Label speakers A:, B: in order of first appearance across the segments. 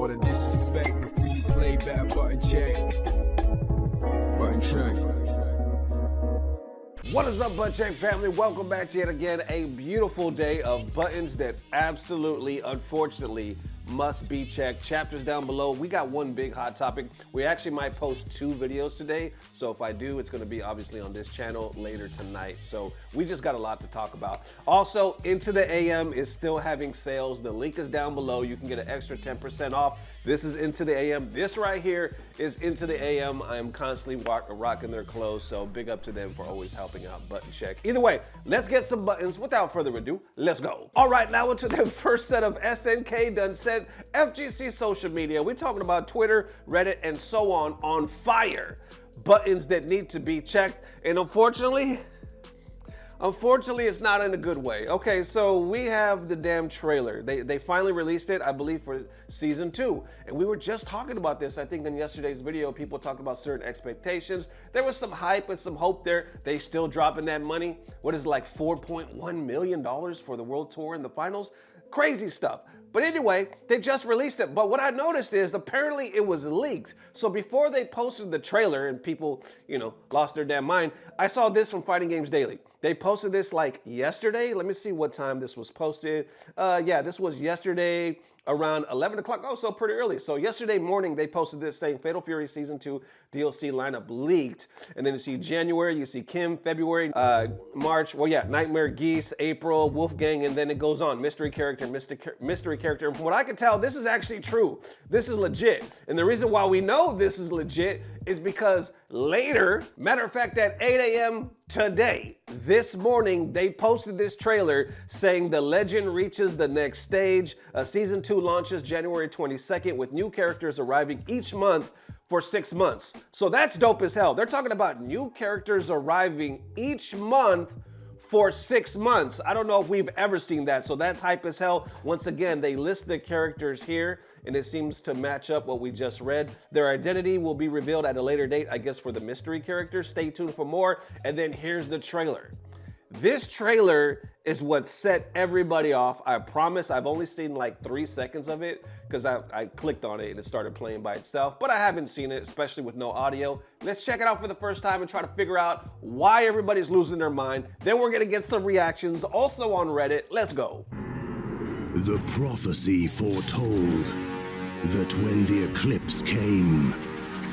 A: All the disrespect before you play back, button check. Button check.
B: What is up, Button Check family? Welcome back to yet again a beautiful day of buttons that absolutely, unfortunately, must be checked. Chapters down below. We got one big hot topic. We actually might post 2 videos today. So if I do, it's going to be obviously on this channel later tonight. So we just got a lot to talk about. Also, Into the AM is still having sales. The link is down below. You can get an extra 10% off. This is Into the AM. This right here is Into the AM. I am constantly rocking their clothes. So big up to them for always helping out Button Check. Either way, let's get some buttons. Without further ado, let's go. All right, now into the first set of SNK done set. FGC social media. We're talking about Twitter, Reddit, and so on fire. Buttons that need to be checked. And unfortunately, it's not in a good way. Okay, so we have the damn trailer. They finally released it, I believe, for season 2. And we were just talking about this, I think, in yesterday's video. People talked about certain expectations. There was some hype and some hope there. They still dropping that money. What is it, like $4.1 million for the World Tour and the finals? Crazy stuff. But anyway, they just released it. But what I noticed is apparently it was leaked. So before they posted the trailer and people, lost their damn mind, I saw this from Fighting Games Daily. They posted this like yesterday. Let me see what time this was posted. Yeah, this was yesterday around 11 o'clock. Oh, so pretty early. So yesterday morning, they posted this saying Fatal Fury Season 2 DLC lineup leaked. And then you see January, you see Kim, February, March. Well, yeah, Nightmare Geese, April, Wolfgang, and then it goes on. Mystery character. And from what I can tell, this is actually true. This is legit. And the reason why we know this is legit is because later, matter of fact, at 8 a.m. today, this morning, they posted this trailer saying the legend reaches the next stage. Season 2 launches January 22nd with new characters arriving each month for 6 months. So that's dope as hell. They're talking about new characters arriving each month for 6 months. I don't know if we've ever seen that, so that's hype as hell. Once again, they list the characters here, and it seems to match up what we just read. Their identity will be revealed at a later date, I guess, for the mystery characters. Stay tuned for more. And then here's the trailer. This trailer is what set everybody off. I promise I've only seen like 3 seconds of it because I clicked on it and it started playing by itself, but I haven't seen it, especially with no audio. Let's check it out for the first time and try to figure out why everybody's losing their mind. Then we're gonna get some reactions also on Reddit. Let's go.
C: The prophecy foretold that when the eclipse came,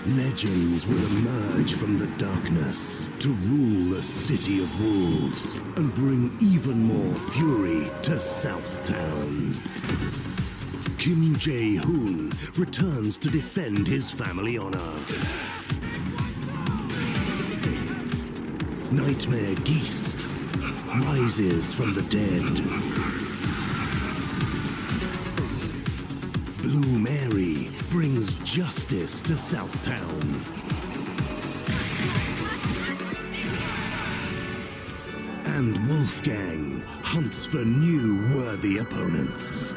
C: legends would emerge from the darkness to rule the city of wolves and bring even more fury to Southtown. Kim Jae-hoon returns to defend his family honor. Nightmare Geese rises from the dead. Blue Mary brings justice to Southtown. And Wolfgang hunts for new worthy opponents.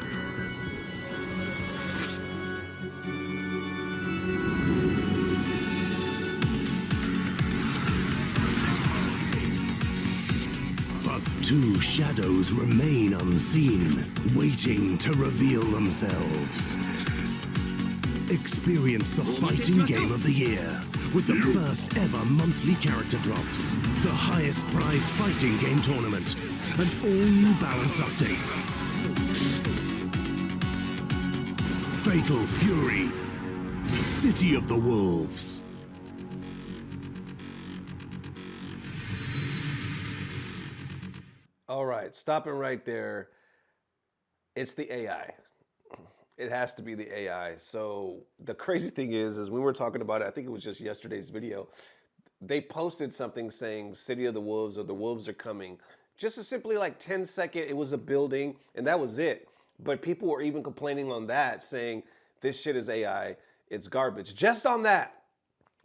C: But 2 shadows remain unseen, waiting to reveal themselves. Experience the fighting game of the year with the first ever monthly character drops, the highest prized fighting game tournament, and all new balance updates. Fatal Fury, City of the Wolves.
B: All right, stopping right there. It's the AI. It has to be the AI. So the crazy thing is we were talking about it, I think it was just yesterday's video, they posted something saying City of the Wolves or the Wolves are coming. Just a simply like 10-second, it was a building and that was it. But people were even complaining on that saying this shit is AI, it's garbage. Just on that.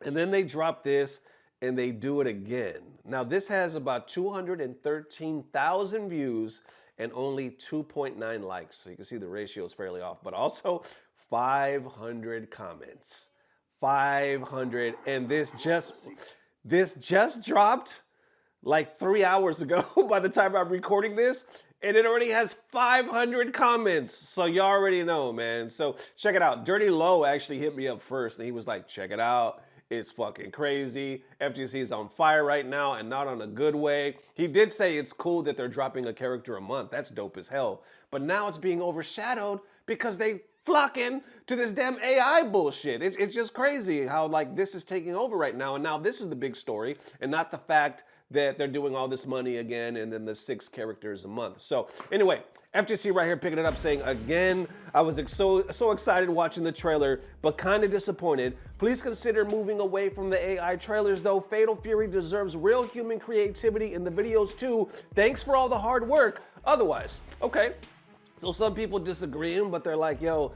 B: And then they drop this and they do it again. Now this has about 213,000 views and only 2.9 likes. So you can see the ratio is fairly off, but also 500 comments. 500, and this just dropped like 3 hours ago by the time I'm recording this. And it already has 500 comments. So you already know, man. So check it out. Dirty Low actually hit me up first and he was like, check it out. It's fucking crazy. FGC is on fire right now and not on a good way. He did say it's cool that they're dropping a character a month. That's dope as hell. But now it's being overshadowed because they flocking to this damn AI bullshit. It's just crazy how like this is taking over right now. And now this is the big story and not the fact that they're doing all this money again and then the 6 characters a month. So anyway, FGC right here picking it up saying, again, I was so excited watching the trailer, but kind of disappointed. Please consider moving away from the AI trailers though. Fatal Fury deserves real human creativity in the videos too. Thanks for all the hard work. Otherwise, okay. So some people disagreeing, but they're like, yo,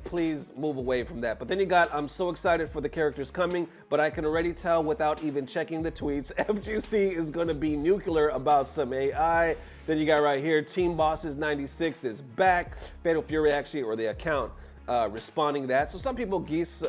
B: please move away from that. But then you got, I'm so excited for the characters coming, but I can already tell without even checking the tweets, FGC is gonna be nuclear about some AI. Then you got right here, Team Bosses 96 is back. Fatal Fury actually, or the account, responding to that. So some people, Geese,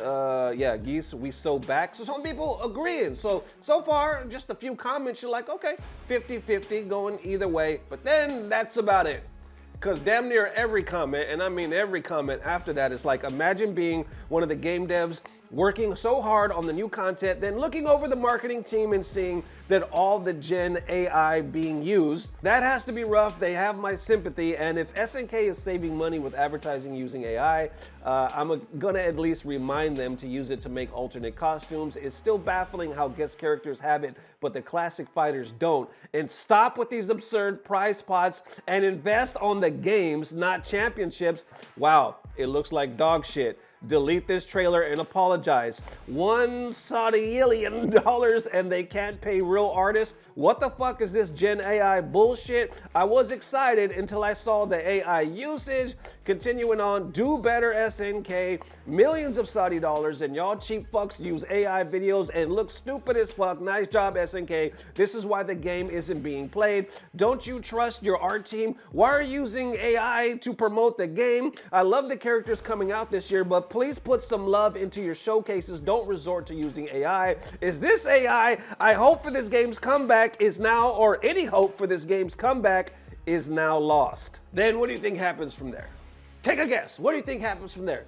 B: we so back. So some people agreeing. So far, just a few comments, you're like, okay, 50-50 going either way. But then that's about it. Because damn near every comment, and I mean every comment after that, is like, imagine being one of the game devs working so hard on the new content, then looking over the marketing team and seeing that all the Gen AI being used. That has to be rough. They have my sympathy. And if SNK is saving money with advertising using AI, I'm gonna at least remind them to use it to make alternate costumes. It's still baffling how guest characters have it, but the classic fighters don't. And stop with these absurd prize pots and invest on the games, not championships. Wow, it looks like dog shit. Delete this trailer and apologize. $1 Saudi and they can't pay real artists. What the fuck is this Gen AI bullshit? I was excited until I saw the AI usage. Continuing on, do better SNK. Millions of Saudi dollars and y'all cheap fucks use AI videos and look stupid as fuck. Nice job SNK. This is why the game isn't being played. Don't you trust your art team? Why are you using AI to promote the game? I love the characters coming out this year, but please put some love into your showcases. Don't resort to using AI. Is this AI? I hope for this game's comeback is now, or any hope for this game's comeback is now lost. Then what do you think happens from there? Take a guess. What do you think happens from there?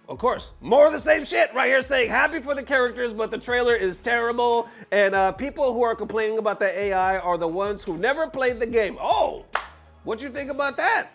B: Of course, more of the same shit right here saying happy for the characters, but the trailer is terrible. And people who are complaining about the AI are the ones who never played the game. Oh, what you think about that?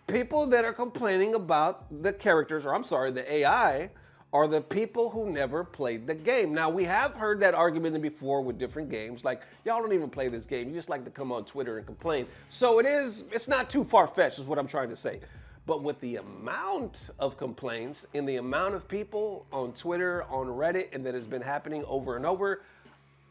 B: People that are complaining about the characters, or I'm sorry, the AI, are the people who never played the game. Now, we have heard that argument before with different games, like, y'all don't even play this game, you just like to come on Twitter and complain. So it's not too far-fetched is what I'm trying to say. But with the amount of complaints and the amount of people on Twitter, on Reddit, and that has been happening over and over,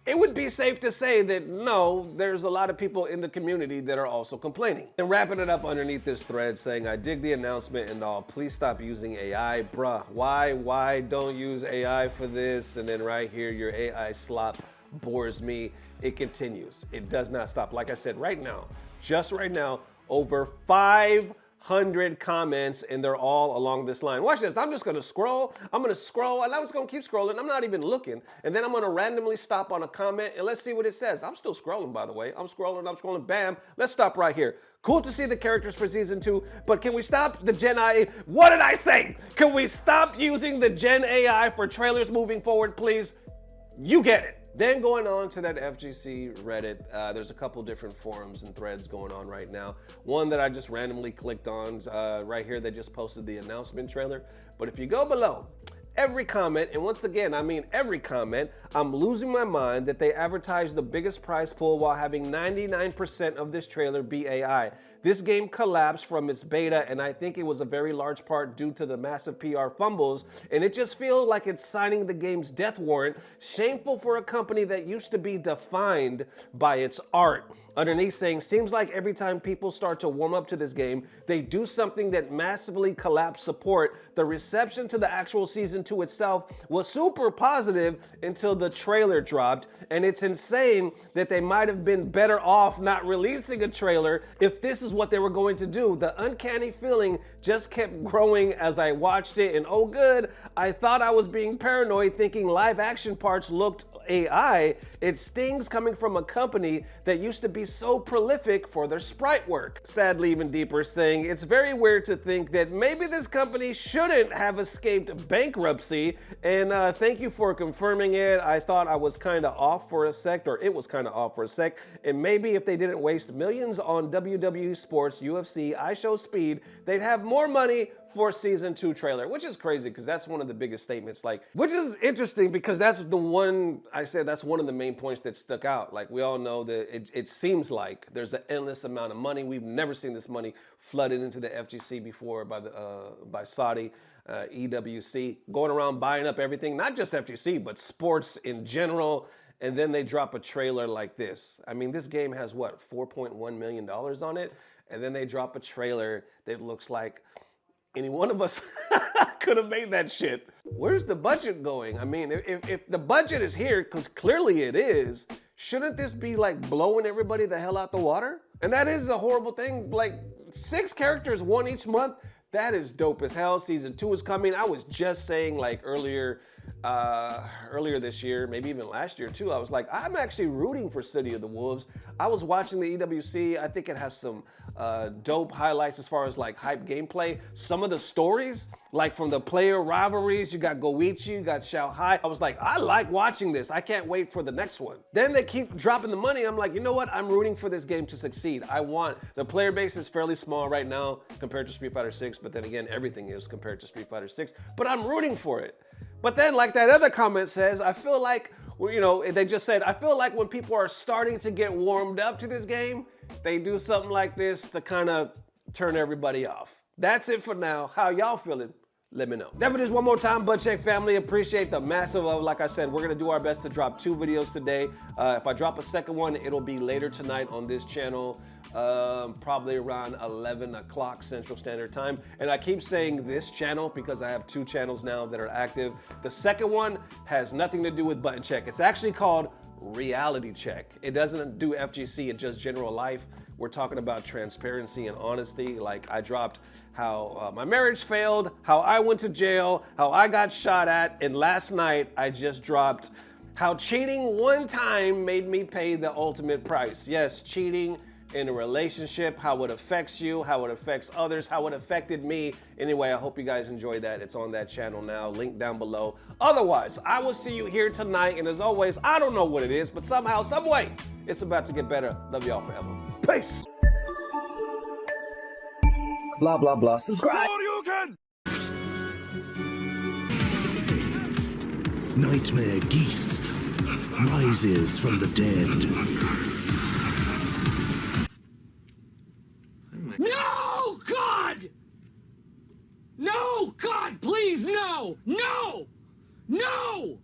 B: it would be safe to say that no, there's a lot of people in the community that are also complaining. And wrapping it up underneath this thread saying, I dig the announcement and all, please stop using AI. Bruh, why don't use AI for this? And then right here, your AI slop bores me. It continues. It does not stop. Like I said, right now, just right now, over 500 comments, and they're all along this line. Watch this. I'm just gonna scroll. I'm gonna scroll, and I'm just gonna keep scrolling. I'm not even looking. And then I'm gonna randomly stop on a comment, and let's see what it says. I'm still scrolling, by the way. I'm scrolling. Bam. Let's stop right here. Cool to see the characters for season 2, but can we stop the Gen AI? What did I say? Can we stop using the Gen AI for trailers moving forward, please? You get it. Then going on to that FGC Reddit, there's a couple different forums and threads going on right now. One that I just randomly clicked on, right here, they just posted the announcement trailer. But if you go below, every comment, and once again, I mean every comment, I'm losing my mind that they advertised the biggest prize pool while having 99% of this trailer be AI. This game collapsed from its beta, and I think it was a very large part due to the massive PR fumbles, and it just feels like it's signing the game's death warrant. Shameful for a company that used to be defined by its art. Underneath saying, seems like every time people start to warm up to this game, they do something that massively collapse support. The reception to the actual season 2 itself was super positive until the trailer dropped, and it's insane that they might have been better off not releasing a trailer if this is is what they were going to do. The uncanny feeling just kept growing as I watched it, and oh good, I thought I was being paranoid thinking live action parts looked AI. It stings coming from a company that used to be so prolific for their sprite work. Sadly, even deeper, saying it's very weird to think that maybe this company shouldn't have escaped bankruptcy, and thank you for confirming it. I thought I was kind of off for a sec, or it was kind of off for a sec, and maybe if they didn't waste millions on WWE Sports, UFC, iShowSpeed, they'd have more money for season 2 trailer, which is crazy because that's one of the biggest statements, like, which is interesting because that's the one, I said that's one of the main points that stuck out. Like, we all know that it seems like there's an endless amount of money. We've never seen this money flooded into the FGC before by Saudi, EWC, going around buying up everything, not just FGC, but sports in general. And then they drop a trailer like this. I mean, this game has what, $4.1 million on it? And then they drop a trailer that looks like any one of us could have made that shit. Where's the budget going? I mean, if the budget is here, because clearly it is, shouldn't this be like blowing everybody the hell out the water? And that is a horrible thing. Like 6 characters, 1 each month. That is dope as hell. Season 2 is coming. I was just saying like earlier this year, maybe even last year too, I was like, I'm actually rooting for City of the Wolves. I was watching the EWC. I think it has some dope highlights as far as like hype gameplay. Some of the stories, like from the player rivalries, you got Goichi, you got Xiao Hai. I was like, I like watching this. I can't wait for the next one. Then they keep dropping the money. I'm like, you know what? I'm rooting for this game to succeed. The player base is fairly small right now compared to Street Fighter 6, but then again, everything is compared to Street Fighter 6, but I'm rooting for it. But then, like that other comment says, I feel like, you know, they just said, I feel like when people are starting to get warmed up to this game, they do something like this to kind of turn everybody off. That's it for now. How y'all feeling? Let me know. Definitely just one more time, Butt Check family, appreciate the massive love. Like I said, we're gonna do our best to drop 2 videos today. If I drop a second one, it'll be later tonight on this channel, probably around 11 o'clock Central Standard Time. And I keep saying this channel because I have 2 channels now that are active. The second one has nothing to do with Button Check. It's actually called Reality Check. It doesn't do FGC, it's just general life. We're talking about transparency and honesty. Like I dropped how my marriage failed, how I went to jail, how I got shot at, and last night I just dropped how cheating one time made me pay the ultimate price. Yes, cheating in a relationship, how it affects you, how it affects others, how it affected me. Anyway, I hope you guys enjoyed that. It's on that channel now, link down below. Otherwise, I will see you here tonight, and as always, I don't know what it is, but somehow, some way, it's about to get better. Love y'all forever. Peace.
D: Blah, blah, blah. Subscribe.
C: Nightmare Geese rises from the dead.
E: No, God! No, God, please, no! No! No!